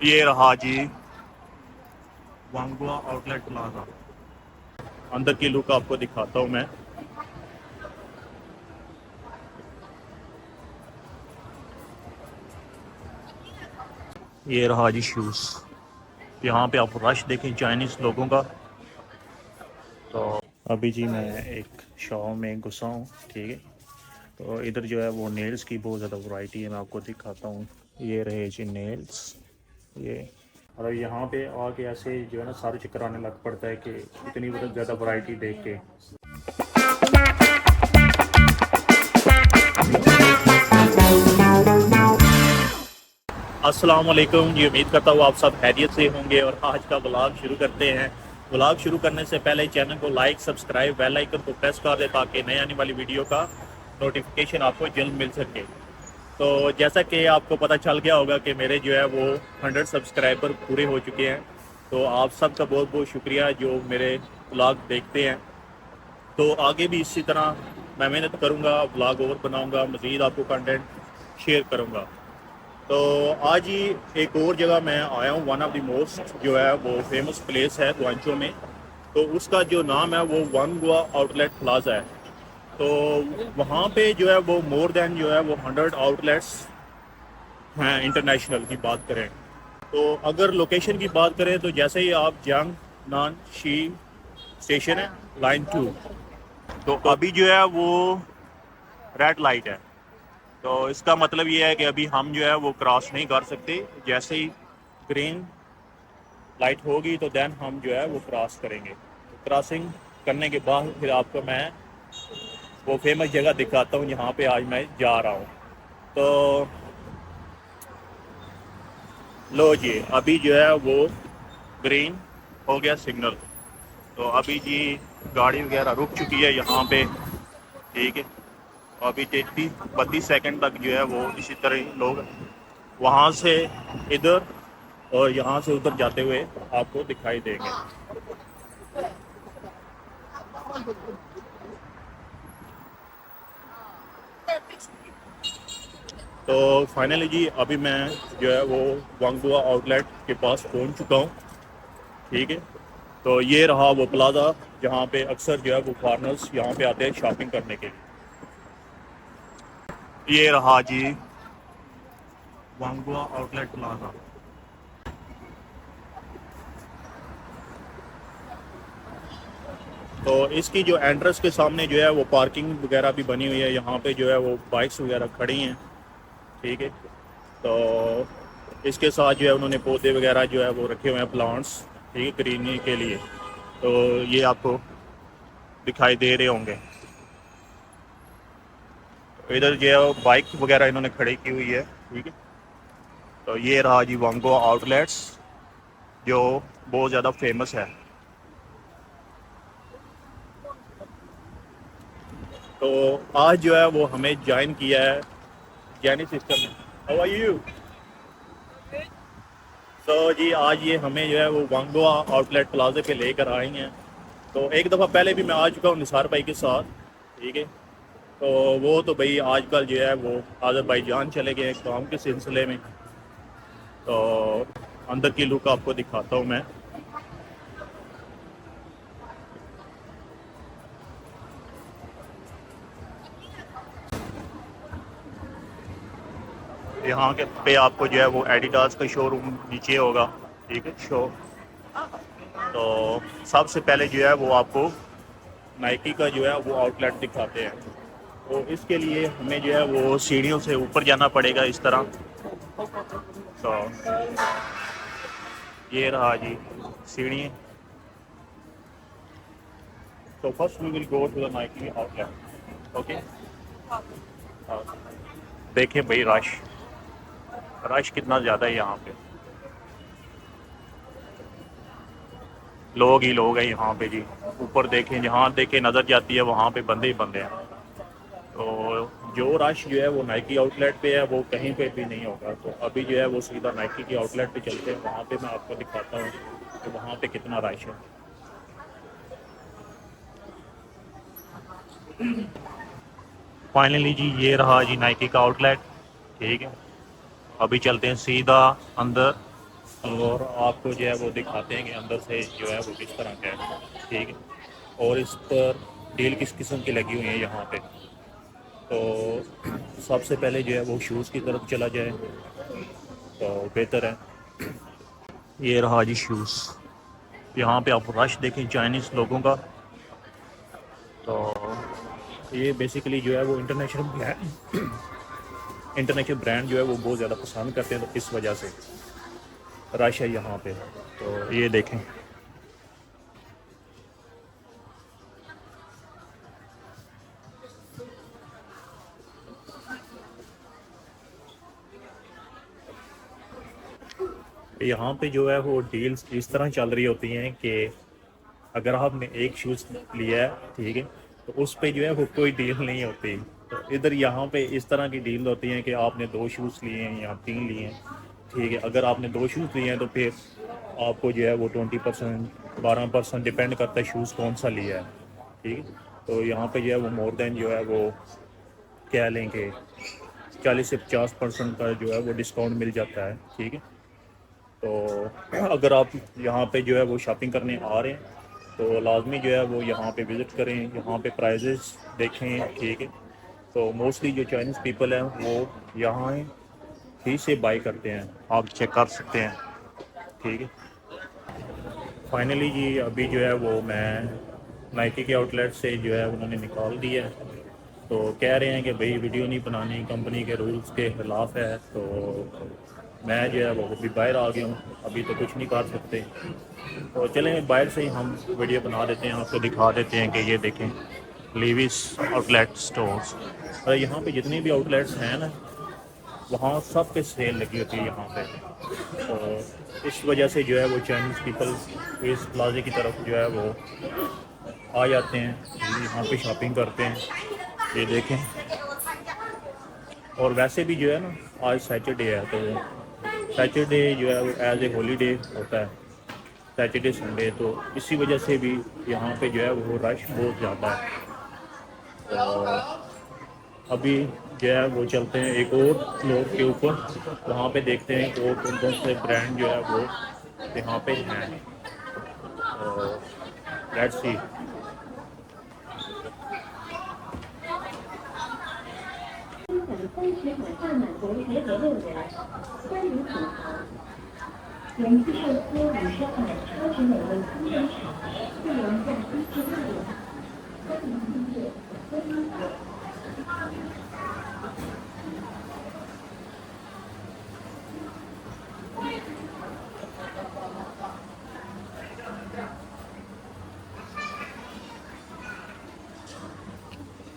ये रहा जी वांगुआ outlet plaza. अंदर की लुक आपको दिखाता हूँ मैं। ये रहा जी शूज़। यहाँ पे आप रश देखें चाइनीज़ लोगों का। तो अभी जी मैं एक शॉप में घुसा हूँ, ठीक है। तो इधर जो है वो नेल्स की बहुत ज़्यादा वैरायटी है, मैं आपको दिखाता हूँ। ये रहे जी नेल्स। ये और यहाँ पे आके ऐसे जो है ना सारे चक्कर आने लग पड़ता है कि इतनी ज़्यादा वैरायटी देख के। अस्सलाम वालेकुम जी, उम्मीद करता हूँ आप सब खैरियत से होंगे और आज का व्लॉग शुरू करते हैं। व्लॉग शुरू करने से पहले चैनल को लाइक, सब्सक्राइब, बेल आइकन को प्रेस कर दें ताकि नई आने वाली वीडियो का नोटिफिकेशन आपको जल्द मिल सके। तो जैसा कि आपको पता चल गया होगा कि मेरे जो है वो 100 सब्सक्राइबर पूरे हो चुके हैं। तो आप सबका बहुत बहुत शुक्रिया जो मेरे व्लॉग देखते हैं। तो आगे भी इसी तरह मैं मेहनत करूँगा, व्लॉग और बनाऊँगा, मज़ीद आपको कंटेंट शेयर करूँगा। तो आज ही एक और जगह मैं आया हूँ, वन ऑफ द मोस्ट जो है वो फेमस प्लेस है गुआंचो में। तो उसका जो नाम है वो वांगुआ आउटलेट प्लाजा है। तो वहाँ पे जो है वो मोर देन जो है वो 100 आउटलेट्स हैं इंटरनेशनल की बात करें। तो अगर लोकेशन की बात करें तो जैसे ही आप जंग नान शी स्टेशन है, लाइन 2। तो अभी जो है वो रेड लाइट है। तो इसका मतलब ये है कि अभी हम जो है वो क्रॉस नहीं कर सकते। जैसे ही ग्रीन लाइट होगी तो देन हम जो है वो क्रॉस करेंगे। क्रॉसिंग करने के बाद फिर आपको मैं वो फेमस जगह दिखाता हूँ जहाँ पे आज मैं जा रहा हूँ। तो लो जी, अभी जो है वो ग्रीन हो गया सिग्नल। तो अभी जी गाड़ी वगैरह रुक चुकी है यहाँ पे, ठीक है। अभी 33-32 सेकंड तक जो है वो इसी तरह ही लोग वहाँ से इधर और यहाँ से उधर जाते हुए आपको दिखाई देंगे। तो फाइनली जी अभी मैं जो है वो वांगुआ आउटलेट के पास पहुँच चुका हूँ, ठीक है। तो ये रहा वो प्लाज़ा जहाँ पे अक्सर जो है वो फॉरनर्स यहाँ पे आते हैं शॉपिंग करने के लिए। ये रहा जी वांगुआ आउटलेट प्लाज़ा। तो इसकी जो एंट्रेंस के सामने जो है वो पार्किंग वगैरह भी बनी हुई है। यहाँ पे जो है वो बाइक्स वगैरह खड़ी हैं, ठीक है। तो इसके साथ जो है उन्होंने पौधे वगैरह जो है वो रखे हुए हैं, प्लांट्स, ठीक है, ग्रीनरी के लिए। तो ये आपको दिखाई दे रहे होंगे। तो इधर जो है वो बाइक वगैरह इन्होंने खड़ी की हुई है, ठीक है। तो ये रहा जी वांगो आउटलेट्स जो बहुत ज़्यादा फेमस है। तो आज जो है वो हमें ज्वाइन किया है जैनी सिस्टम ने। How are you? तो जी आज ये हमें जो है वो वांगो आउटलेट प्लाजे पे लेकर आए हैं। तो एक दफ़ा पहले भी मैं आ चुका हूँ निसार भाई के साथ, ठीक है। तो वो तो भाई आजकल जो है वो आज़रबाईजान चले गए काम के सिलसिले में। तो अंदर की लुक आपको दिखाता हूँ मैं। यहाँ के पे आपको जो है वो एडिडास का शोरूम नीचे होगा, ठीक है, शो। तो सबसे पहले जो है वो आपको नाइकी का जो है वो आउटलेट दिखाते हैं। तो इसके लिए हमें जो है वो सीढ़ियों से ऊपर जाना पड़ेगा इस तरह। तो ये रहा जी सीढ़ी। तो first we will go to the Nike outlet, okay. देखें भाई रश रश कितना ज़्यादा है यहाँ पे, लोग ही लोग हैं यहाँ पे जी। ऊपर देखें, जहाँ देखें नज़र जाती है वहाँ पे बंदे ही बंदे हैं। तो जो रश जो है वो नाइकी आउटलेट पे है वो कहीं पे भी नहीं होगा। तो अभी जो है वो सीधा नाइकी की आउटलेट पे चलते हैं, वहाँ पे मैं आपको दिखाता हूँ कि वहाँ पे कितना रश है। फाइनली जी ये रहा जी नाइकी का आउटलेट, ठीक है। अभी चलते हैं सीधा अंदर और आपको जो है वो दिखाते हैं कि अंदर से जो है वो किस तरह का है, ठीक है। और इस पर डील किस किस्म की लगी हुई है यहाँ पे। तो सबसे पहले जो है वो शूज़ की तरफ चला जाए तो बेहतर है। ये रहा जी शूज़। यहाँ पे आप रश देखें चाइनीज़ लोगों का। तो ये बेसिकली जो है वो इंटरनेशनल ब्रांड जो है वो बहुत ज़्यादा पसंद करते हैं, तो इस वजह से रश है यहाँ पे। तो ये देखें, यहाँ पे जो है वो डील्स इस तरह चल रही होती हैं कि अगर आपने एक शूज़ लिया है, ठीक है, तो उस पे जो है वो कोई डील नहीं होती। तो इधर यहाँ पे इस तरह की डील होती हैं कि आपने 2 शूज़ लिए हैं या 3 लिए हैं, ठीक है। अगर आपने 2 शूज़ लिए हैं तो फिर आपको जो है वो 20% 12% डिपेंड करता है शूज़ कौन सा लिया है, ठीक है। तो यहाँ पे जो है वो मोर देन जो है वो क्या लेंगे 40 से 50% का जो है वो डिस्काउंट मिल जाता है, ठीक है। तो अगर आप यहाँ पे जो है वो शॉपिंग करने आ रहे हैं तो लाजमी जो है वो यहाँ पे विज़िट करें, यहाँ पे प्राइजेस देखें, ठीक है। तो मोस्टली जो चाइनीज़ पीपल हैं वो यहाँ ही से बाई करते हैं, आप चेक कर सकते हैं, ठीक है। फाइनली जी अभी जो है वो मैं नाइकी के आउटलेट से जो है उन्होंने निकाल दिया है। तो कह रहे हैं कि भाई वीडियो नहीं बनानी, कंपनी के रूल्स के ख़िलाफ़ है। तो मैं जो है वो अभी बाहर आ गया हूँ, अभी तो कुछ नहीं कर सकते। तो चलें बाहर से ही हम वीडियो बना देते हैं, आपको दिखा देते हैं कि ये देखें लीविस आउटलेट स्टोर्स। और यहाँ पे जितने भी आउटलेट्स हैं ना, वहाँ सब पे सेल लगी होती है यहाँ पे। तो इस वजह से जो है वो चाइनीज़ पीपल इस प्लाजे की तरफ जो है वो आ जाते हैं, यहाँ पे शॉपिंग करते हैं, ये देखें। और वैसे भी जो है ना आज सैटरडे है, तो सैटरडे जो है वो एज ए हॉलीडे होता है, सैटरडे संडे। तो इसी वजह से भी यहाँ पे जो है वो रश बहुत ज़्यादा है। और अभी जो है वो चलते हैं एक और फ्लोर के ऊपर, वहाँ पे देखते हैं कि और कौन कौन से ब्रांड जो है वो यहाँ पे हैं। Let's see.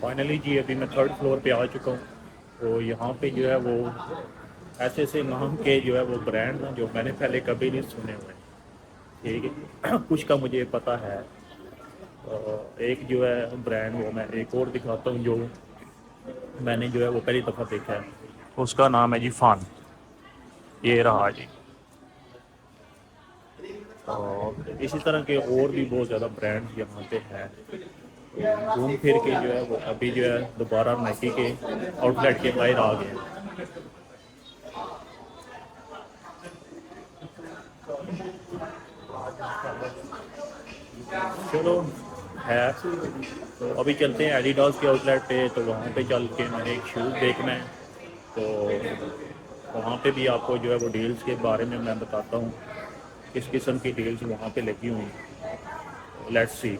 फाइनली जी अभी मैं थर्ड फ्लोर पे आ चुका हूँ। तो यहाँ पे जो है वो ऐसे ऐसे नाम के जो है वो ब्रांड हैं जो मैंने पहले कभी नहीं सुने हुए, ठीक है। कुछ का मुझे पता है। एक जो है ब्रांड वो मैं एक और दिखाता हूँ जो मैंने जो है वो पहली दफ़ा देखा है, उसका नाम है जी फान। ये रहा जी। और इसी तरह के और भी बहुत ज़्यादा ब्रांड यहाँ पे हैं। घूम फिर के जो है वो अभी जो है दोबारा नाइकी के आउटलेट के बाहर आ गए हैं। चलो है। तो अभी चलते हैं एडिडास के आउटलेट पे, तो वहाँ पे चल के मैंने एक शूज़ देखना है। तो वहाँ पे भी आपको जो है वो डील्स के बारे में मैं बताता हूँ, किस किस्म की डील्स वहाँ पे लगी हुई हैं। Let's see.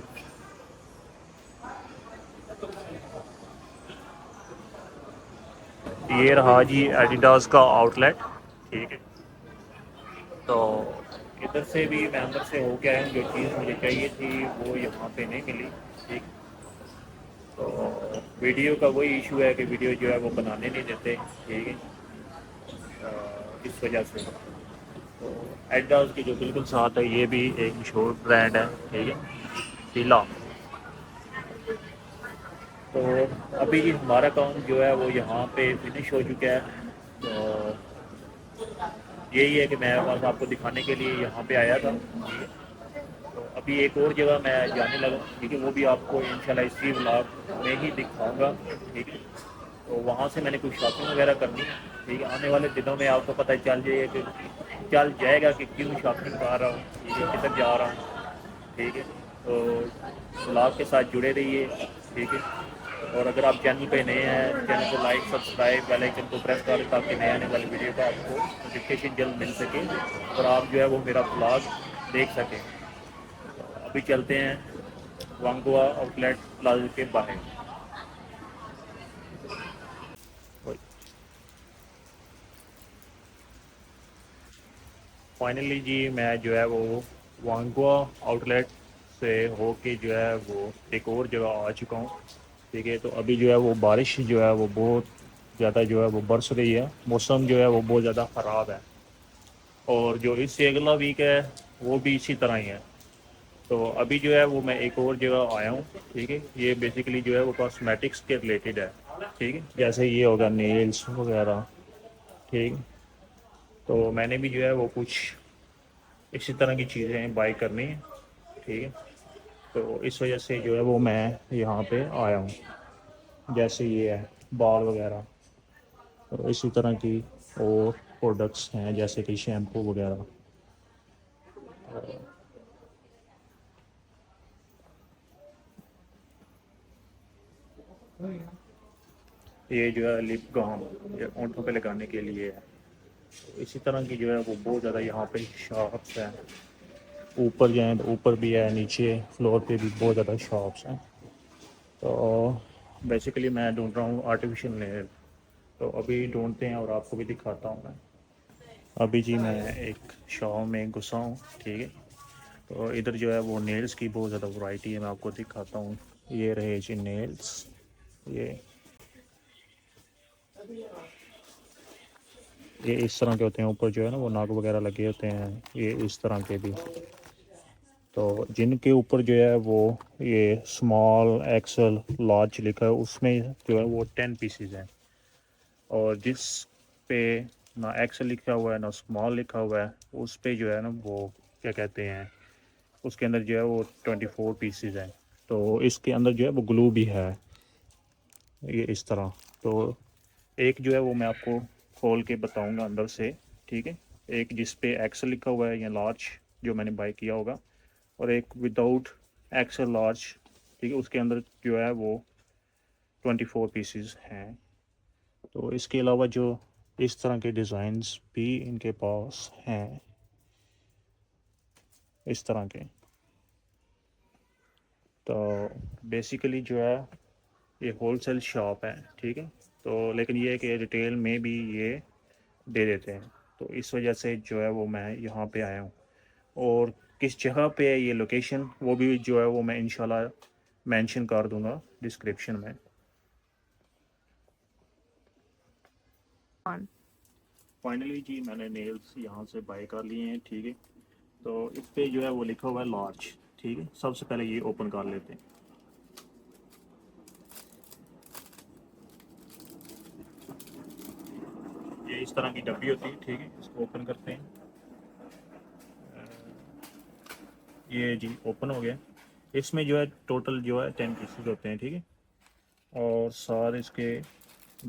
ये रहा जी एडिडास का आउटलेट, ठीक है। तो इधर से भी मैं अंदर से हो गया हूँ, जो चीज़ मुझे चाहिए थी वो यहाँ पे नहीं मिली, ठीक। तो वीडियो का वही इशू है कि वीडियो जो है वो बनाने नहीं देते, ठीक है। इस वजह से तो एडिडास की जो बिल्कुल साथ है ये भी एक मशहूर ब्रांड है, ठीक है, फीला। तो अभी हमारा काम जो है वो यहाँ पे फिनिश हो चुका है। तो यही है कि मैं बस आपको दिखाने के लिए यहाँ पे आया था, ठीक है। तो अभी एक और जगह मैं जाने लगा, ठीक है, वो भी आपको इंशाल्लाह इसी व्लॉग में ही दिखाऊंगा, ठीक है। तो वहाँ से मैंने कुछ शॉपिंग वगैरह करनी है, ठीक है। आने वाले दिनों में आपको पता चल जाएगा कि चल जाएगा कि क्यों शॉपिंग कर रहा हूँ, ठीक है, किधर जा रहा हूँ, ठीक है। तो ब्लॉग के साथ जुड़े रहिए, ठीक है। और अगर आप चैनल पे नए हैं, चैनल को लाइक सब्सक्राइब बेल आइकन को प्रेस करें ताकि नए आने वाली वीडियो का आपको नोटिफिकेशन जल्द मिल सके और आप जो है वो मेरा ब्लॉग देख सकें। अभी चलते हैं वांगुआ आउटलेट प्लाजा के बाहर। फाइनली जी मैं जो है वो वांगुआ आउटलेट से होके जो है वो एक और जगह आ चुका हूँ, ठीक है। तो अभी जो है वो बारिश जो है वो बहुत ज़्यादा जो है वो बरस रही है, मौसम जो है वो बहुत ज़्यादा ख़राब है। और जो इससे अगला वीक है वो भी इसी तरह ही है। तो अभी जो है वो मैं एक और जगह आया हूँ, ठीक है। ये बेसिकली जो है वो कॉस्मेटिक्स के रिलेटेड है, ठीक है। जैसे ये होगा नेल्स वगैरह, ठीक। तो मैंने भी जो है वो कुछ इसी तरह की चीज़ें बाई करनी है, ठीक है। तो इस वजह से जो है वो मैं यहाँ पे आया हूँ। जैसे ये है बाल वगैरह, तो इसी तरह की और प्रोडक्ट्स हैं जैसे कि शैम्पू वगैरह। ये जो है लिप बाम, ये होंठों पे लगाने के लिए है। तो इसी तरह की जो है वो बहुत ज़्यादा यहाँ पे शॉप्स हैं। ऊपर जाएँ तो ऊपर भी है, नीचे फ्लोर पे भी बहुत ज़्यादा शॉप्स हैं। तो बेसिकली मैं ढूंढ रहा हूँ आर्टिफिशियल नेल। तो अभी ढूंढते हैं और आपको भी दिखाता हूँ मैं। अभी जी मैं एक शॉप में घुसा हूँ, ठीक है। तो इधर जो है वो नेल्स की बहुत ज़्यादा वैरायटी है, मैं आपको दिखाता हूँ। ये रहे जी नेल्स, ये इस तरह के होते हैं, ऊपर जो है ना वो नाक वगैरह लगे होते हैं, ये इस तरह के भी। तो जिनके ऊपर जो है वो ये स्मॉल एक्सल लार्ज लिखा है, उसमें जो है वो 10 पीसेज हैं। और जिस पे ना एक्सल लिखा हुआ है ना स्मॉल लिखा हुआ है, उस पे जो है ना वो क्या कहते हैं, उसके अंदर जो है वो 24 पीसेज हैं। तो इसके अंदर जो है वो ग्लू भी है, ये इस तरह। तो एक जो है वो मैं आपको खोल के बताऊंगा अंदर से, ठीक है। एक जिस पे एक्सल लिखा हुआ है या लार्ज जो मैंने बाय किया होगा, और एक विदाउट एक्सल लार्ज, ठीक है, उसके अंदर जो है वो 24 पीसेस हैं। तो इसके अलावा जो इस तरह के डिज़ाइंस भी इनके पास हैं, इस तरह के। तो बेसिकली जो है ये होलसेल शॉप है, ठीक है। तो लेकिन ये है कि रिटेल में भी ये दे देते हैं। तो इस वजह से जो है वो मैं यहाँ पे आया हूँ। और किस जगह पे है ये लोकेशन, वो भी जो है वो मैं इंशाल्लाह मेंशन कर दूंगा डिस्क्रिप्शन में। फाइनली जी मैंने नेल्स यहाँ से बाय कर लिए हैं, ठीक है। तो इस पे जो है वो लिखा हुआ है लार्ज, ठीक है। सबसे पहले ये ओपन कर लेते हैं। ये इस तरह की डब्बी होती है, ठीक है। इसको ओपन करते हैं। ये जी ओपन हो गया। इसमें जो है टोटल जो है 10 पीसेज होते हैं, ठीक है। और सारे इसके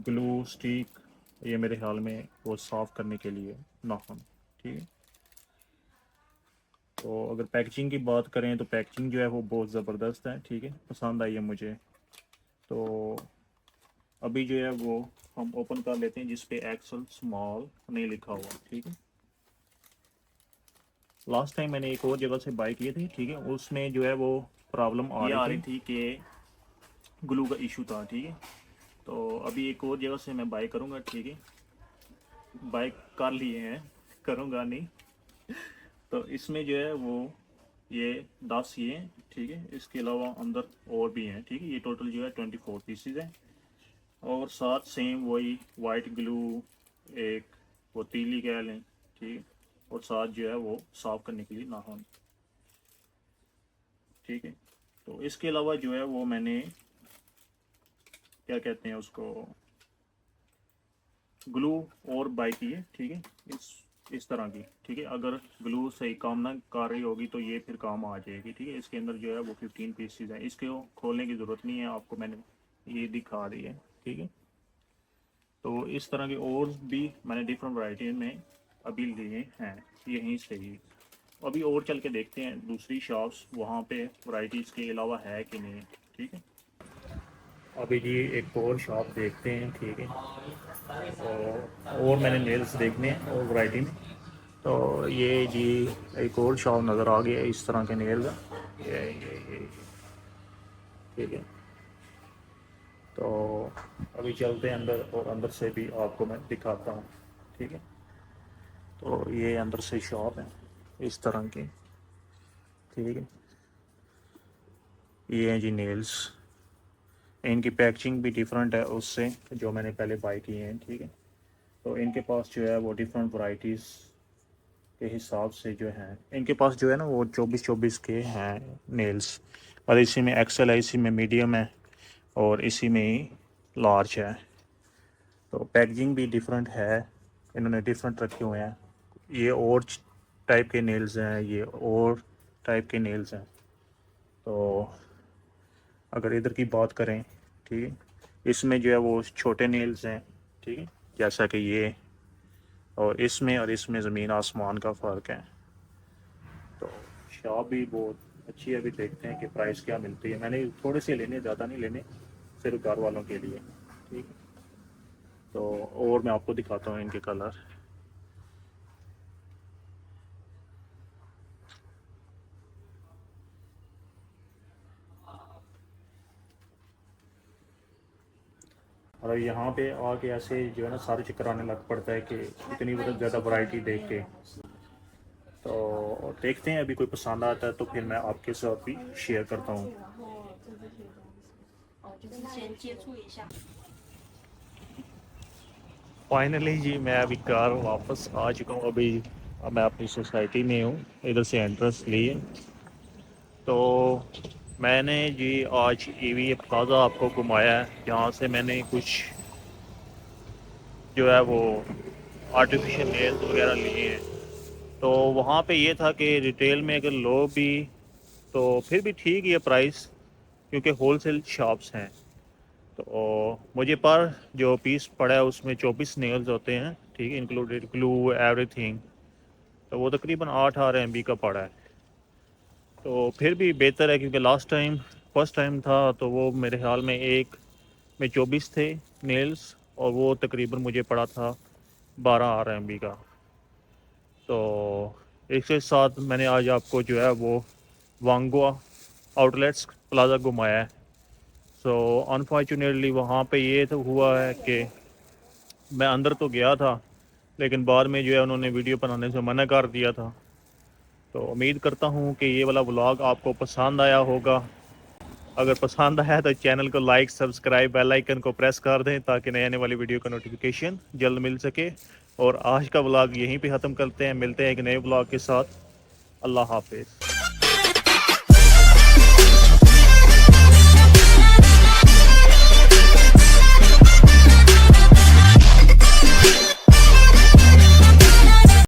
ग्लू स्टिक, ये मेरे ख्याल में वो साफ़ करने के लिए नाखून, ठीक है। तो अगर पैकेजिंग की बात करें तो पैकेजिंग जो है वो बहुत ज़बरदस्त है, ठीक है, पसंद आई है मुझे। तो अभी जो है वो हम ओपन कर लेते हैं जिस पे एक्सल स्मॉल नहीं लिखा हुआ, ठीक है। लास्ट टाइम मैंने एक और जगह से बाय किए थे, ठीक है, उसमें जो है वो प्रॉब्लम आ रही थी कि ग्लू का इशू था, ठीक है। तो अभी एक और जगह से मैं बाय करूँगा, ठीक है। बाय कर लिए हैं, करूँगा नहीं। तो इसमें जो है वो ये 10 ये हैं, ठीक है। इसके अलावा अंदर और भी हैं, ठीक है। ये टोटल जो है 24 पीसेज हैं। और साथ सेम वही वाइट ग्लू, एक वो तीली कह लें, ठीक है। और साथ जो है वो साफ़ करने के लिए नाखून, ठीक है। तो इसके अलावा जो है वो मैंने क्या कहते हैं उसको, ग्लू और बाई की है, ठीक है। इस तरह की, ठीक है। अगर ग्लू सही काम ना कर रही होगी तो ये फिर काम आ जाएगी, ठीक है। इसके अंदर जो है वो 15 पीसेज हैं, इसके खोलने की ज़रूरत नहीं है आपको, मैंने ये दिखा दी है, ठीक है। तो इस तरह के और भी मैंने डिफरेंट वैरायटी में अभी लिए हैं यहीं से ही। अभी और चल के देखते हैं दूसरी शॉप्स, वहाँ पे वैरायटीज़ के अलावा है कि नहीं। ठीक है, अभी जी एक और शॉप देखते हैं। ठीक है, और मैंने नेल्स देखने हैं और वैरायटी में। तो ये जी एक और शॉप नज़र आ गया इस तरह के नेल का। ये ठीक है, तो अभी चलते हैं अंदर और अंदर से भी आपको मैं दिखाता हूँ। ठीक है, तो ये अंदर से शॉप है इस तरह की। ठीक है, ये हैं जी नेल्स, इनकी पैकेजिंग भी डिफरेंट है उससे जो मैंने पहले बाई किए हैं। ठीक है, तो इनके पास जो है वो डिफरेंट वैरायटीज़ के हिसाब से जो है इनके पास जो है ना वो 24-24 के हैं नेल्स, और इसी में एक्सेल है, इसी में मीडियम है और इसी में ही लार्ज है। तो पैकेजिंग भी डिफरेंट है, इन्होंने डिफरेंट रखे हुए हैं। ये और टाइप के नेल्स हैं, ये और टाइप के नेल्स हैं। तो अगर इधर की बात करें, ठीक है, इसमें जो है वो छोटे नेल्स हैं। ठीक है, जैसा कि ये, और इसमें ज़मीन आसमान का फ़र्क है। तो शॉप भी बहुत अच्छी है। अभी देखते हैं कि प्राइस क्या मिलती है। मैंने थोड़े से लेने, ज़्यादा नहीं लेने, सिर्फ घर वालों के लिए। ठीक है, तो और मैं आपको दिखाता हूँ इनके कलर। और यहाँ पे आके ऐसे जो है ना सारे चक्कर आने लग पड़ता है कि इतनी ज़्यादा वैरायटी देख के। तो देखते हैं, अभी कोई पसंद आता है तो फिर मैं आपके साथ भी शेयर करता हूँ। फाइनली जी मैं अभी कार वापस आ चुका हूँ। अभी अब मैं अपनी सोसाइटी में हूँ, इधर से एंट्रेंस लिए। तो मैंने जी आज ईवी प्लाजा आपको घुमाया है, जहाँ से मैंने कुछ जो है वो आर्टिफिशियल नेल्स वगैरह लिए हैं। तो वहाँ पे ये था कि रिटेल में अगर लो भी तो फिर भी ठीक ही है प्राइस, क्योंकि होलसेल शॉप्स हैं। तो मुझे पर जो पीस पड़ा है उसमें 24 नेल्स होते हैं। ठीक है, इंक्लूडेड ग्लू एवरीथिंग। तो वो तकरीबन 8 MB का पड़ा है। तो फिर भी बेहतर है, क्योंकि लास्ट टाइम फर्स्ट टाइम था तो वो मेरे ख्याल में एक में 24 थे नेल्स, और वो तकरीबन मुझे पड़ा था 12 MB का। तो इसके साथ मैंने आज आपको जो है वो वांगुआ आउटलेट्स प्लाज़ा घुमाया है। सो अनफॉर्चुनेटली वहाँ पे ये तो हुआ है कि मैं अंदर तो गया था, लेकिन बाद में जो है उन्होंने वीडियो बनाने से मना कर दिया था। तो उम्मीद करता हूँ कि ये वाला व्लॉग आपको पसंद आया होगा। अगर पसंद आया तो चैनल को लाइक, सब्सक्राइब, बेल आइकन को प्रेस कर दें ताकि नए आने वाली वीडियो का नोटिफिकेशन जल्द मिल सके। और आज का व्लॉग यहीं पे ख़त्म करते हैं, मिलते हैं एक नए व्लॉग के साथ। अल्लाह हाफिज़।